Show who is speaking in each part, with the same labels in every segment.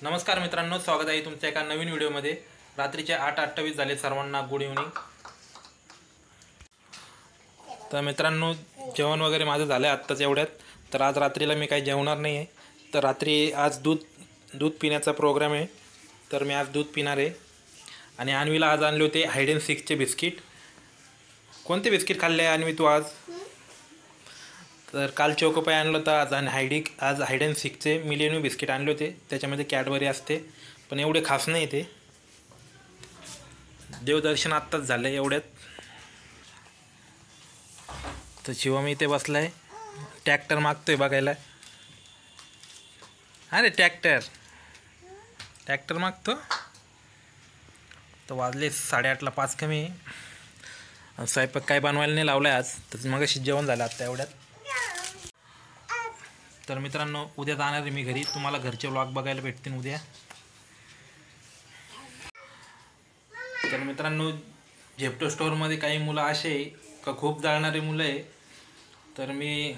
Speaker 1: नमस्कार मित्रांनो, स्वागत आहे तुमच्या एका नवीन व्हिडिओमध्ये। रात्रीचे 8:28 झाले, सर्वांना गुड इव्हनिंग। तर मित्रांनो, जेवण वगैरे माझं झालं आत्ताच एवढ्यात। तर आज रात्रीला मी काही जेवणार नाही आहे। तर रात्री आज दूध पिण्याचा प्रोग्राम आहे, तर मी आज दूध पिणार आहे। आणि अन्वीला आज आणले होते हाईड अँड सीकचे बिस्किट। कोणते बिस्किट खाल्ले अन्वी तू आज? तर काल चोकोपाय आणलं होतं आज, आणि आज हाईड अँड सीकचे मिलेनियम बिस्किट आणले होते। त्याच्यामध्ये कॅडबरी असते, पण एवढे खास नाही ते। देवदर्शन आत्ताच झालं एवढ्यात। तर शिवम इथे बसलाय, ट्रॅक्टर मागतोय बघायला। अरे ट्रॅक्टर मागतो। तर वाजले 8:30ला 5 कमी। स्वयंपाक काय बनवायला नाही लावलाय आज, तर मगाशी जेवण झालं आत्ता एवढ्यात। तर मित्रांनो, उद्या जाणार आहे मी घरी। तुम्हाला घरचे व्लॉग बघायला भेटतील उद्या। तर मित्रांनो, झेप्टो स्टोअरमध्ये काही मुलं असे का खूप जळणारे मुलं आहे। तर मी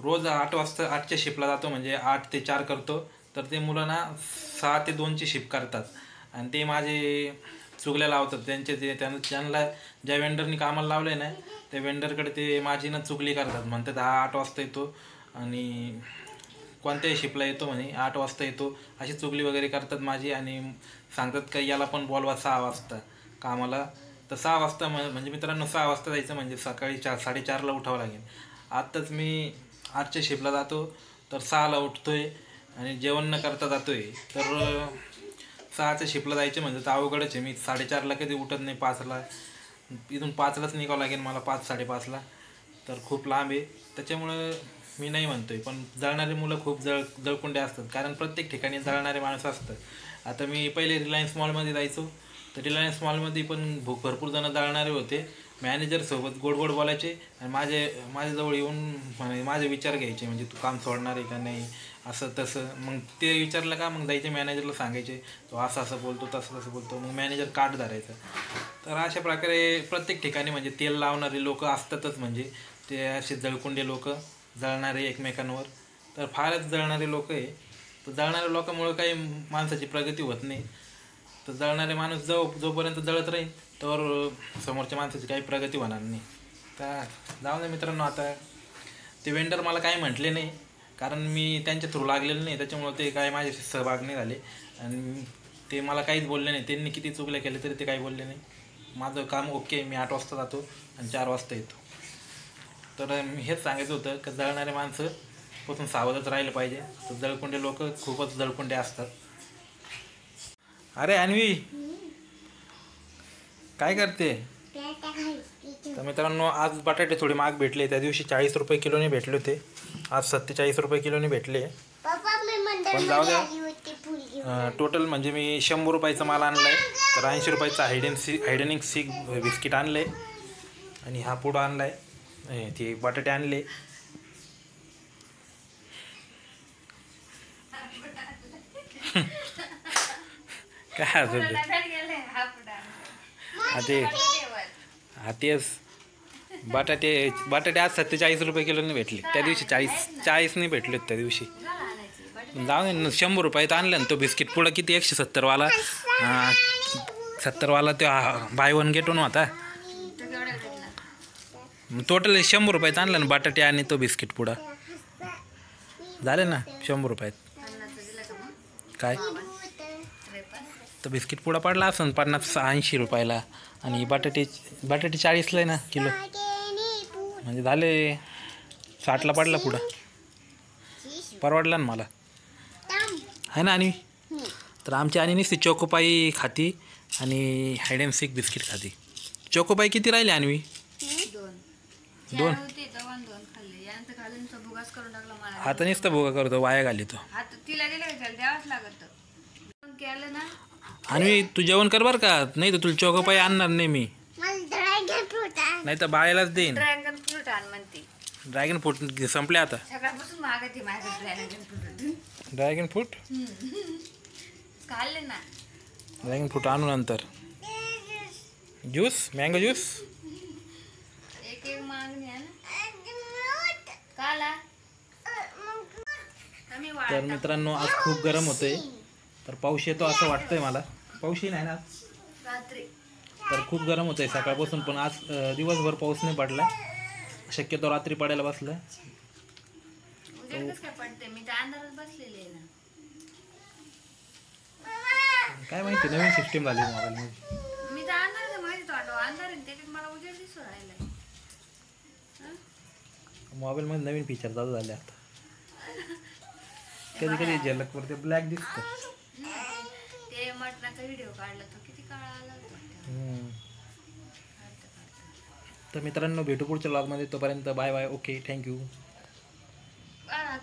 Speaker 1: रोज 8 वाजता 8च्या शिफ्टला जातो, म्हणजे 8 ते 4 करतो। तर ते मुलं ना 6 ते 2ची शिफ्ट करतात, आणि ते माझे चुगल्या लावतात। त्यांना ज्या वेंडरनी कामाला लावलं आहे ना, त्या वेंडरकडे ते माझी ना चुगली करतात। म्हणतात हा 8 वाजता येतो आणि कोणत्याही शिफ्टला येतो म्हणे, 8 वाजता येतो, अशी चुगली वगैरे करतात माझी। आणि सांगतात का याला पण बोलवा 6 वाजता कामाला। तर 6 वाजता म्हणजे मित्रांनो, 6 वाजता जायचं म्हणजे सकाळी 4:30ला उठावं लागेल। आत्ताच मी 8च्या शिफ्टला जातो, तर 6ला उठतोय आणि जेवण न करता जातोय। तर 6च्या शिफ्टला जायचं म्हणजे तर अवघडच आहे। मी 4:30ला कधी उठत नाही, 5ला इथून 5लाच निघावं लागेल मला, 5-5:30ला। तर खूप लांब आहे, त्याच्यामुळं मी नाही म्हणतोय। पण जळणारे मुलं खूप जळकुंडे असतात, कारण प्रत्येक ठिकाणी जळणारे माणसं असतात। आता मी पहिले रिलायन्स मॉलमध्ये जायचो, तर रिलायन्स मॉलमध्ये पण भरपूर जण जळणारे होते। मॅनेजरसोबत गोड बोलायचे आणि माझ्याजवळ येऊन माझे विचार घ्यायचे, म्हणजे तू काम सोडणार आहे का नाही, असं तसं। मग ते विचारलं का मग जायचे मॅनेजरला सांगायचे, तो असं बोलतो, तसं बोलतो। मग मॅनेजर काट धरायचं। तर अशा प्रकारे प्रत्येक ठिकाणी म्हणजे तेल लावणारे लोक असतातच, म्हणजे ते असे जळकुंडे लोक जळणारे एकमेकांवर। तर फारच जळणारे लोक आहे। तर जळणाऱ्या लोकांमुळे काही माणसाची प्रगती होत नाही। तर जळणारे माणूस जोपर्यंत जळत राहील तर समोरच्या माणसाची काही प्रगती होणार नाही। तर जाऊ दे मित्रांनो, आता ते वेंडर मला काही म्हटले नाही, कारण मी त्यांच्या थ्रू लागलेलं नाही, त्याच्यामुळे ते काय माझ्याशी सहभाग नाही झाले। आणि ते मला काहीच बोलले नाही। त्यांनी किती चुगल्या केले तरी ते काही बोलले नाही। माझं काम ओके, मी 8 वाजता जातो आणि 4 वाजता येतो। तर मी हेच सांगायचं होतं की जळणारे माणसं पासून सावधच राहिलं पाहिजे। तर जळकुंडे लोक खूपच जळकुंडे असतात। अरे अन्वी, काय करते? तर मित्रांनो, आज बटाटे थोडे महाग भेटले। त्या दिवशी 40 रुपये किलोने भेटले होते, आज 47 रुपये किलोने भेटले। पण जाऊ द्या, टोटल म्हणजे मी 100 रुपयाचा माल आणला आहे। तर 80 रुपयाचा हाईड अँड सीक बिस्किट आणलं आहे, आणि हा पुडा आणला आहे, ते बटाटे आणले। काय तेच बटाटे आज 47 रुपये किलोने भेटले। त्या दिवशी 40 नाही भेटले त्या दिवशी। जाऊ दे, 100 रुपयात आणलं ना तो बिस्किट पुडा। किती 170वाला, 70वाला तो बाय 1 गेट 1 होता। टोटल 100 रुपयात आणलं ना बटाटे आणि तो बिस्किट पुडा, झाले ना 100 रुपयात। काय तो बिस्किट पुडा पडला असं 50-80 रुपयाला, आणि बटाटे 40ला आहे ना किलो, म्हणजे झाले 60ला पडला पुडा। परवडला ना मला, आहे ना। आणि तर आमची आणि नुसती चोकोपाई खाती आणि हाईड अँड सीक बिस्किट खाती। चोकोपाई किती राहिले अन्वी? 2 आता नुसतं भोगा करतो, वाया घालितो। अन्वी, तू जेवण कर बरं का, नाही तर तुला चोकोपाई आणणार नाही मी, नाही तर बाळालाच देईन। ड्रॅगन फ्रूट संपले आता। ड्रॅगन फ्रूट आणू नंतर। ज्यूस, मँगो ज्यूस तर मित्रांनो आज खूप गरम होतंय, तर पाऊस येतो असं वाटतंय मला. पाऊसही नाही ना
Speaker 2: रात्री
Speaker 1: तर खूप गरम होतंय सकाळपासून, पण आज दिवसभर पाऊस नाही पडला, शक्यतो रात्री पडायला बसला.
Speaker 2: उजेड कसं काय पडते? मी तर अंधारात बसलेली आहे ना.
Speaker 1: काय माहिती नवीन सिस्टीम झाली मोबाईलमध्ये.
Speaker 2: मी तर अंधारात माझी तोंड अंधार आहे त्याच्यात मला उजेड दिसू राहिलाय.
Speaker 1: मोबाईलमध्ये नवीन फीचर चालू झाले आता. कधी कधी झलकवरती ब्लॅक दिसतं.
Speaker 2: ते मटणाचा व्हिडिओ काढला तो किती काळा आला होता.
Speaker 1: तर मित्रांनो भेटू पुढच्या व्लॉगमध्ये, तोपर्यंत बाय बाय. Okay, thank you.